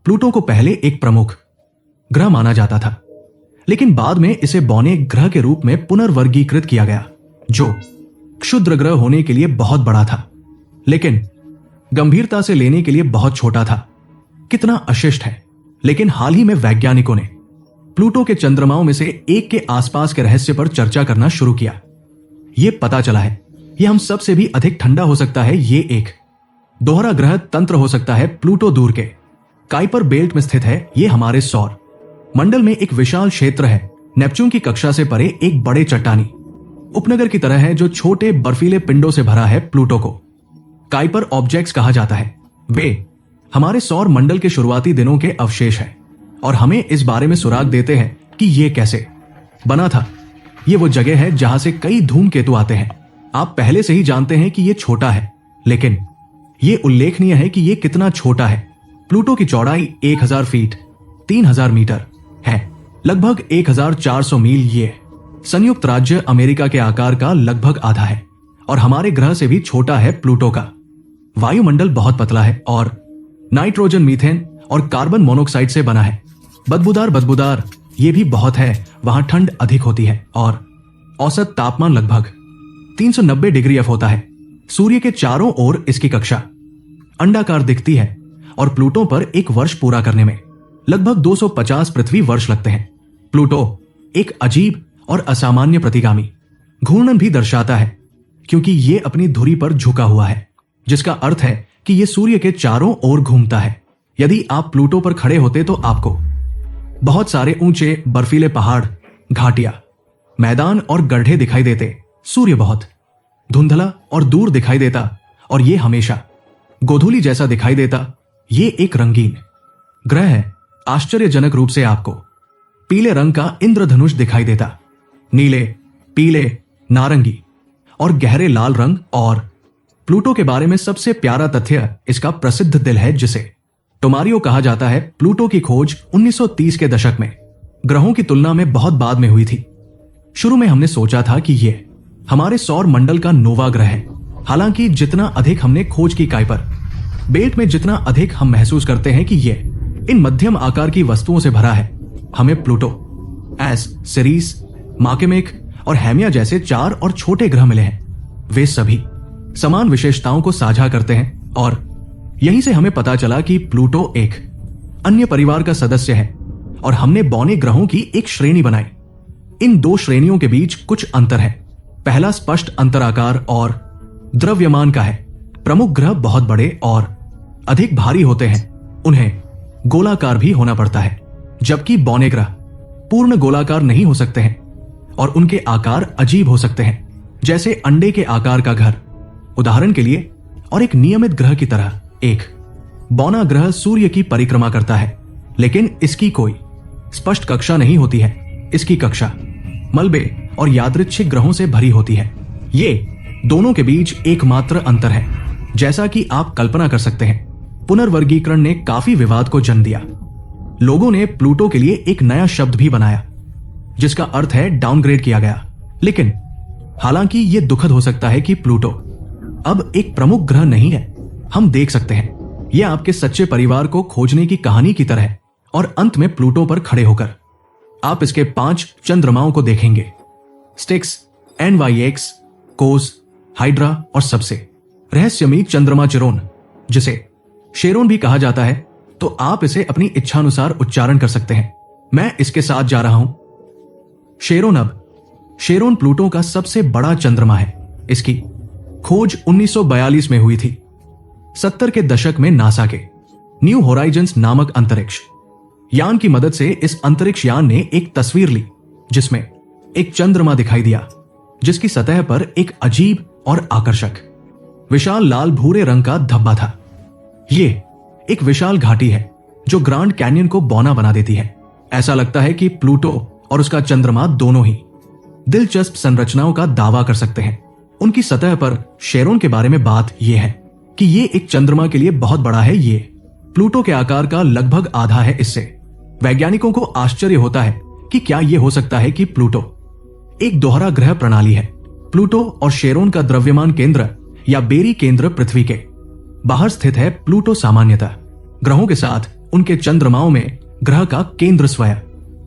Pluto को पहले एक प्रमुख ग्रह माना जाता था, लेकिन बाद में इसे बौने ग्रह के रूप में पुनर्वर्गीकृत किया गया, जो क्षुद्र ग्रह होने के लिए बहुत बड़ा था, लेकिन गंभीरता से लेने के लिए बहुत छोटा था। कितना अशिष्ट है। लेकिन हाल ही में वैज्ञानिकों ने प्लूटो के चंद्रमाओं में से एक के आसपास के रहस्य पर चर्चा करना शुरू किया। यह पता चला है यह हम सबसे भी अधिक ठंडा हो सकता है। ये एक दोहरा ग्रह तंत्र हो सकता है। प्लूटो दूर के काइपर बेल्ट में स्थित है। यह हमारे सौर मंडल में एक विशाल क्षेत्र है। नेपच्यून की कक्षा से परे एक बड़े चट्टानी उपनगर की तरह है जो छोटे बर्फीले पिंडों से भरा है। प्लूटो को काइपर ऑब्जेक्ट्स कहा जाता है। वे हमारे सौर मंडल के शुरुआती दिनों के अवशेष हैं और हमें इस बारे में सुराग देते हैं कि यह कैसे बना था। यह वो जगह है जहां से कई धूमकेतु आते हैं। आप पहले से ही जानते हैं कि यह छोटा है, लेकिन यह उल्लेखनीय है कि यह कितना छोटा है। प्लूटो की चौड़ाई 1000 फीट 3000 मीटर है, लगभग 1400 मील। ये संयुक्त राज्य अमेरिका के आकार का लगभग आधा है और हमारे ग्रह से भी छोटा है। प्लूटो का वायुमंडल बहुत पतला है और नाइट्रोजन, मीथेन और कार्बन मोनोऑक्साइड से बना है। बदबूदार ये भी बहुत है। वहां ठंड अधिक होती है और औसत तापमान लगभग 390 डिग्री F होता है। सूर्य के चारों ओर इसकी कक्षा अंडाकार दिखती है और प्लूटो पर एक वर्ष पूरा करने में लगभग 250 पृथ्वी वर्ष लगते हैं। प्लूटो एक अजीब और असामान्य प्रतिगामी घूर्णन भी दर्शाता है, क्योंकि यह अपनी धुरी पर झुका हुआ है, जिसका अर्थ है कि यह सूर्य के चारों ओर घूमता है। यदि आप प्लूटो पर खड़े होते तो आपको बहुत सारे ऊंचे बर्फीले पहाड़, घाटियां, मैदान और गड्ढे दिखाई देते। सूर्य बहुत धुंधला और दूर दिखाई देता और यह हमेशा गोधूली जैसा दिखाई देता। यह एक रंगीन ग्रह है। आश्चर्यजनक रूप से आपको पीले रंग का इंद्रधनुष दिखाई देता। नीले, पीले, नारंगी और गहरे लाल रंग। और प्लूटो के बारे में सबसे प्यारा तथ्य इसका प्रसिद्ध दिल है, जिसे टोमारियो कहा जाता है। प्लूटो की खोज 1930 के दशक में ग्रहों की तुलना में बहुत बाद में हुई थी। शुरू में हमने सोचा था कि यह हमारे सौर मंडल का नोवा ग्रह है। हालांकि जितना अधिक हमने खोज की काइपर बेल्ट में, जितना अधिक हम महसूस करते हैं कि यह इन मध्यम आकार की वस्तुओं से भरा है, हमें प्लूटो, एस, सिरीस, माकेमेक और हैमिया जैसे 4 और छोटे ग्रह मिले हैं। वे सभी समान विशेषताओं को साझा करते हैं और यहीं से हमें पता चला कि प्लूटो एक अन्य परिवार का सदस्य है और हमने बौने ग्रहों की एक श्रेणी बनाई। इन दो श्रेणियों के बीच कुछ अंतर है। पहला स्पष्ट अंतराकार और द्रव्यमान का है। प्रमुख ग्रह बहुत बड़े और अधिक भारी होते हैं। उन्हें गोलाकार भी होना पड़ता है, जबकि बौने ग्रह पूर्ण गोलाकार नहीं हो सकते हैं और उनके आकार अजीब हो सकते हैं, जैसे अंडे के आकार का घर उदाहरण के लिए। और एक नियमित ग्रह की तरह एक बौना ग्रह सूर्य की परिक्रमा करता है, लेकिन इसकी कोई स्पष्ट कक्षा नहीं होती है। इसकी कक्षा मलबे और यादृच्छिक ग्रहों से भरी होती है। ये दोनों के बीच एकमात्र अंतर है। जैसा कि आप कल्पना कर सकते हैं, पुनर्वर्गीकरण ने काफी विवाद को जन्म दिया। लोगों ने प्लूटो के लिए एक नया शब्द भी बनाया, जिसका अर्थ है डाउनग्रेड किया गया। लेकिन हालांकि यह दुखद हो सकता है कि प्लूटो अब एक प्रमुख ग्रह नहीं है। हम देख सकते हैं यह आपके सच्चे परिवार को खोजने की कहानी की तरह है और अंत में प्लूटो पर खड़े होकर आप इसके 5 चंद्रमाओं को देखेंगे, स्टिक्स, NYX, कोस, हाइड्रा और सबसे रहस्यमयी चंद्रमा चिरोन, जिसे शेरोन भी कहा जाता है। तो आप इसे अपनी इच्छानुसार उच्चारण कर सकते हैं। मैं इसके साथ जा रहा हूं। शेरोन प्लूटो का सबसे बड़ा चंद्रमा है। इसकी खोज 1942 में हुई थी। 70 के दशक में नासा के न्यू होराइजन्स नामक अंतरिक्ष यान की मदद से इस अंतरिक्ष यान ने एक तस्वीर ली, जिसमें एक चंद्रमा दिखाई दिया, जिसकी सतह पर एक अजीब और आकर्षक विशाल लाल भूरे रंग का धब्बा था। यह एक विशाल घाटी है जो ग्रांड कैनियन को बौना बना देती है। ऐसा लगता है कि प्लूटो और उसका चंद्रमा दोनों ही दिलचस्प संरचनाओं का दावा कर सकते हैं। उनकी सतह पर शेरोन के बारे में बात यह है कि यह एक चंद्रमा के लिए बहुत बड़ा है। ये प्लूटो के आकार का लगभग आधा है। इससे वैज्ञानिकों को आश्चर्य होता है कि क्या यह हो सकता है कि प्लूटो एक दोहरा ग्रह प्रणाली है। प्लूटो और शेरोन का द्रव्यमान केंद्र या बेरी केंद्र पृथ्वी के बाहर स्थित है। प्लूटो सामान्यतः ग्रहों के साथ उनके चंद्रमाओं में ग्रह का केंद्र स्वयं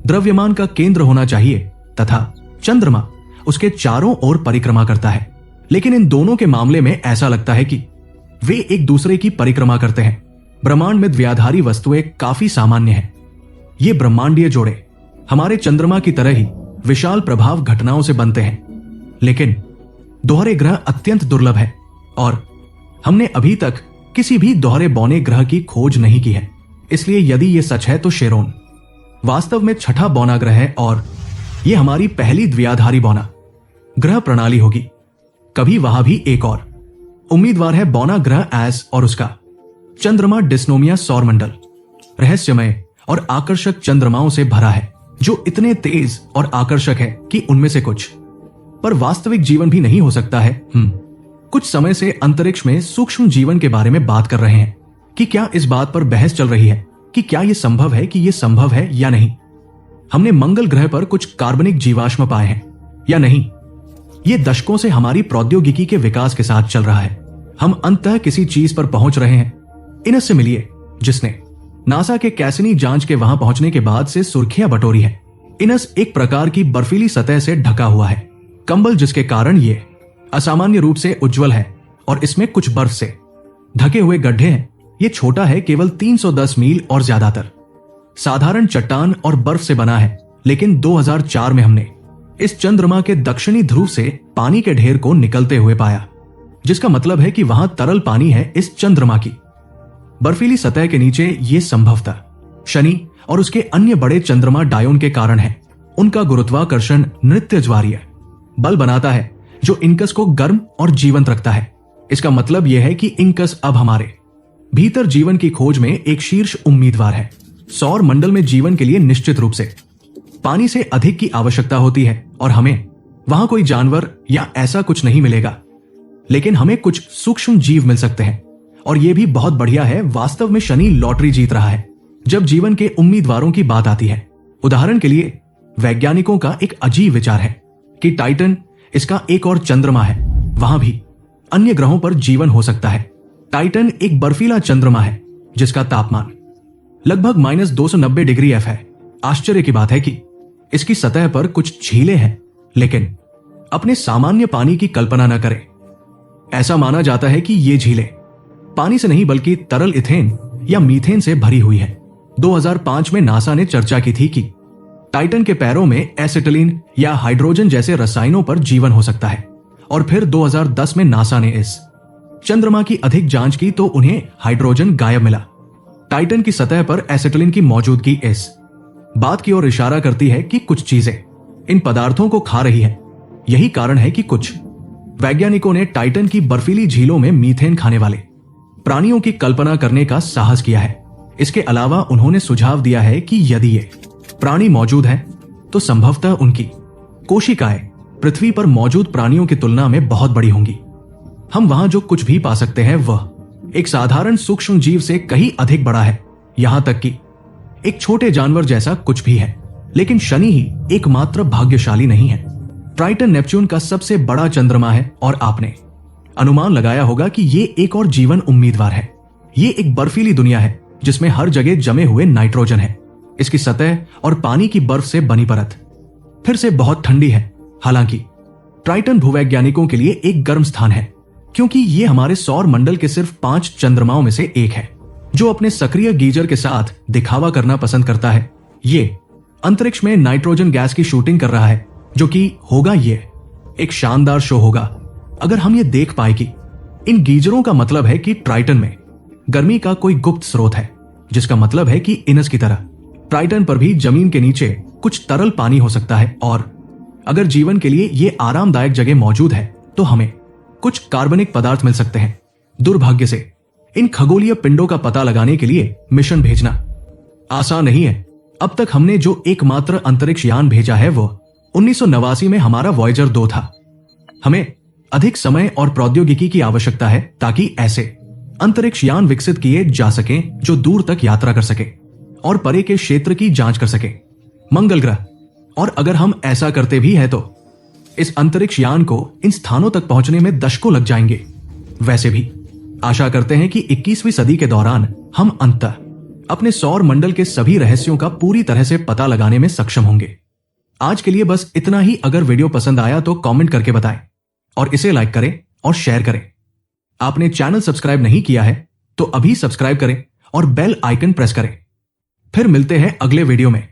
द्रव्यमान का केंद्र होना चाहिए तथा चंद्रमा उसके चारों ओर परिक्रमा करता है। लेकिन इन दोनों के मामले में ऐसा लगता है कि वे एक दूसरे की परिक्रमा करते हैं। ब्रह्मांड में द्विआधारी वस्तुएं काफी सामान्य हैं। ये ब्रह्मांडीय जोड़े हमारे चंद्रमा की तरह ही विशाल प्रभाव घटनाओं से बनते हैं, लेकिन दोहरे ग्रह अत्यंत दुर्लभ है और हमने अभी तक किसी भी दोहरे बौने ग्रह की खोज नहीं की है। इसलिए यदि यह सच है तो शेरोन वास्तव में छठा बौना ग्रह है और यह हमारी पहली द्विआधारी बौना ग्रह प्रणाली होगी। कभी वहां भी एक और उम्मीदवार है बौना ग्रह एस और उसका चंद्रमा डिस्नोमिया सौरमंडल रहस्यमय और आकर्षक चंद्रमाओं से भरा है जो इतने तेज और आकर्षक है कि उनमें से कुछ पर वास्तविक जीवन भी नहीं हो सकता है। कुछ समय से अंतरिक्ष में सूक्ष्म जीवन के बारे में बात कर रहे हैं कि क्या इस बात पर बहस चल रही है कि क्या यह संभव है कि यह संभव है या नहीं। हमने मंगल ग्रह पर कुछ कार्बनिक जीवाश्म पाए हैं या नहीं। यह दशकों से हमारी प्रौद्योगिकी के विकास के साथ चल रहा है। हम अंततः किसी चीज पर पहुंच रहे हैं। इनस से मिलिए जिसने नासा के कैसिनी जांच के वहां पहुंचने के बाद से सुर्खियां बटोरी है। इनस एक प्रकार की बर्फीली सतह से ढका हुआ है, कंबल जिसके कारण ये असामान्य रूप से उज्जवल है और इसमें कुछ बर्फ से ढके हुए गड्ढे हैं। ये छोटा है, केवल 310 मील और ज्यादातर साधारण चट्टान और बर्फ से बना है। लेकिन 2004 में हमने इस चंद्रमा के दक्षिणी ध्रुव से पानी के ढेर को निकलते हुए पाया, जिसका मतलब है कि वहां तरल पानी है। इस चंद्रमा की बर्फीली सतह के नीचे ये संभवतः शनि और उसके अन्य बड़े चंद्रमा डायोन के कारण है। उनका गुरुत्वाकर्षण नृत्य ज्वारीय बल बनाता है जो इंकस को गर्म और जीवंत रखता है। इसका मतलब यह है कि इंकस अब हमारे भीतर जीवन की खोज में एक शीर्ष उम्मीदवार है। सौर मंडल में जीवन के लिए निश्चित रूप से पानी से अधिक की आवश्यकता होती है और हमें वहां कोई जानवर या ऐसा कुछ नहीं मिलेगा, लेकिन हमें कुछ सूक्ष्म जीव मिल सकते हैं और यह भी बहुत बढ़िया है। वास्तव में शनि लॉटरी जीत रहा है जब जीवन के उम्मीदवारों की बात आती है। उदाहरण के लिए वैज्ञानिकों का एक अजीब विचार है कि टाइटन इसका एक और चंद्रमा है, वहां भी अन्य ग्रहों पर जीवन हो सकता है। टाइटन एक बर्फीला चंद्रमा है जिसका तापमान लगभग -290 डिग्री F है। आश्चर्य की बात है कि इसकी सतह पर कुछ झीलें हैं, लेकिन अपने सामान्य पानी की कल्पना न करें। ऐसा माना जाता है कि ये झीलें पानी से नहीं बल्कि तरल इथेन या मीथेन से भरी हुई है। 2005 में नासा ने चर्चा की थी कि टाइटन के पैरों में एसिटिलीन या हाइड्रोजन जैसे रसायनों पर जीवन हो सकता है और फिर 2010 में नासा ने इस चंद्रमा की अधिक जांच की तो उन्हें हाइड्रोजन गायब मिला। टाइटन की सतह पर एसिटिलीन की मौजूदगी इस बात की ओर इशारा करती है कि कुछ चीजें इन पदार्थों को खा रही है। यही कारण है कि कुछ वैज्ञानिकों ने टाइटन की बर्फीली झीलों में मीथेन खाने वाले प्राणियों की कल्पना करने का साहस किया है। इसके अलावा उन्होंने सुझाव दिया है कि यदि ये प्राणी मौजूद हैं, तो संभवतः उनकी कोशिकाएं पृथ्वी पर मौजूद प्राणियों की तुलना में बहुत बड़ी होंगी। हम वहां जो कुछ भी पा सकते हैं वह एक साधारण सूक्ष्म जीव से कहीं अधिक बड़ा है, यहां तक कि एक छोटे जानवर जैसा कुछ भी है। लेकिन शनि ही एकमात्र भाग्यशाली नहीं है। ट्राइटन नेपच्यून का सबसे बड़ा चंद्रमा है और आपने अनुमान लगाया होगा कि ये एक और जीवन उम्मीदवार है। ये एक बर्फीली दुनिया है जिसमें हर जगह जमे हुए नाइट्रोजन है। इसकी सतह और पानी की बर्फ से बनी परत फिर से बहुत ठंडी है। हालांकि ट्राइटन भूवैज्ञानिकों के लिए एक गर्म स्थान है क्योंकि ये हमारे सौर मंडल के सिर्फ 5 चंद्रमाओं में से एक है जो अपने सक्रिय गीजर के साथ दिखावा करना पसंद करता है। ये अंतरिक्ष में नाइट्रोजन गैस की शूटिंग कर रहा है, जो कि होगा ये एक शानदार शो होगा अगर हम ये देख पाए कि इन गीजरों का मतलब है कि ट्राइटन में गर्मी का कोई गुप्त स्रोत है, जिसका मतलब है कि इनस की तरह ट्राइटन पर भी जमीन के नीचे कुछ तरल पानी हो सकता है और अगर जीवन के लिए ये आरामदायक जगह मौजूद है तो हमें कुछ कार्बनिक पदार्थ मिल सकते हैं। दुर्भाग्य से इन खगोलीय पिंडों का पता लगाने के लिए मिशन भेजना आसान नहीं है। अब तक हमने जो एकमात्र अंतरिक्ष यान भेजा है वो 1989 में हमारा वॉयेजर 2 था। हमें अधिक समय और प्रौद्योगिकी की आवश्यकता है ताकि ऐसे अंतरिक्ष यान विकसित किए जा सकें जो दूर तक यात्रा कर सके और परे के क्षेत्र की जांच कर सके। मंगल ग्रह, और अगर हम ऐसा करते भी हैं तो इस अंतरिक्ष यान को इन स्थानों तक पहुंचने में दशकों लग जाएंगे। वैसे भी आशा करते हैं कि 21वीं सदी के दौरान हम अंततः अपने सौर मंडल के सभी रहस्यों का पूरी तरह से पता लगाने में सक्षम होंगे। आज के लिए बस इतना ही। अगर वीडियो पसंद आया तो कमेंट करके बताएं और इसे लाइक करें और शेयर करें। आपने चैनल सब्सक्राइब नहीं किया है तो अभी सब्सक्राइब करें और बेल आइकन प्रेस करें। फिर मिलते हैं अगले वीडियो में।